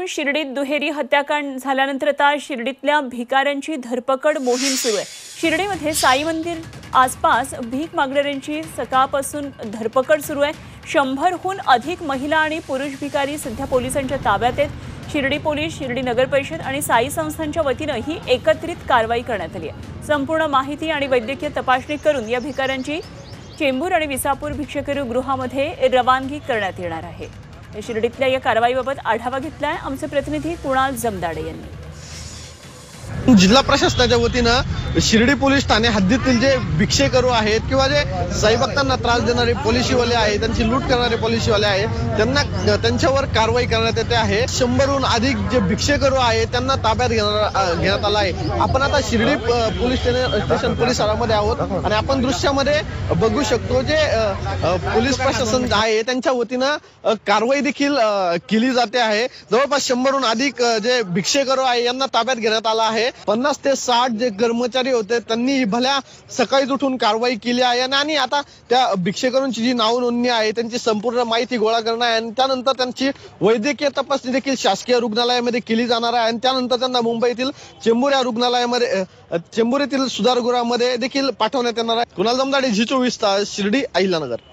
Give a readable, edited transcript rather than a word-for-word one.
शिर्डीत दुहेरी हत्याकांड झाल्यानंतर आता शिर्डीतल्या भिकाऱ्यांची धरपकड मोहीम सुरू आहे। शिर्डीमध्ये साई मंदिर आसपास भीक मागणाऱ्यांची सकाळपासून धरपकड सुरू आहे। 100हून अधिक महिला आणि पुरुष भिकारी सध्या पोलिसांच्या ताब्यात आहेत। शिर्डी पोलीस, शिर्डी नगर परिषद आणि साई संस्थांच्या वतीने ही एकत्रित कारवाई करण्यात आली आहे। संपूर्ण माहिती आणि वैद्यकीय तपासणी करून या भिकाऱ्यांची चेंबूर आणि विसापूर भिक्षकरू गृहामध्ये रवानगी करण्यात येणार आहे। शिर्डीतल्या या कारवाईबाबत आढावा घेतलाय आमचे प्रतिनिधी कुणाल जमदाडे यांनी। जिल्हा प्रशासनाच्या वतीनं शिर्डी पोलीस ठाणे हद्दीतील जे भिक्षेकरू आहेत किंवा जे साईभक्तांना त्रास देणारे पोलिसीवाले आहेत, त्यांची लूट करणारे पोलिसीवाले आहेत, त्यांच्यावर कारवाई करण्यात येते आहे। 100हून अधिक जे भिक्षेकरू आहेत त्यांना ताब्यात घेण्यात आला आहे। आपण आता शिर्डी पोलीस स्टेशन परिसरामध्ये आहोत आणि आपण दृश्यामध्ये बघू शकतो जे पोलीस प्रशासन आहे त्यांच्या वतीनं कारवाई देखील केली जाते आहे। जवळपास 100हून अधिक जे भिक्षेकरू आहे यांना ताब्यात घेण्यात आला आहे। 50 ते 60 जे कर्मचारी होते त्यांनी भल्या सकाळीच उठून कारवाई केली आहे आणि आता त्या भिक्षेकरूंची जी नाव नोंदणी आहे त्यांची संपूर्ण माहिती गोळा करणं आहे आणि त्यानंतर त्यांची वैद्यकीय तपासणी देखील शासकीय रुग्णालयामध्ये केली जाणार आहे आणि त्यानंतर त्यांना मुंबईतील चेंबूर या रुग्णालयामध्ये चेंबूर येथील सुधारगृहामध्ये देखील पाठवण्यात येणार आहे। कुणाल जमदाडे, G24 तास, शिर्डी, अहिल्यानगर।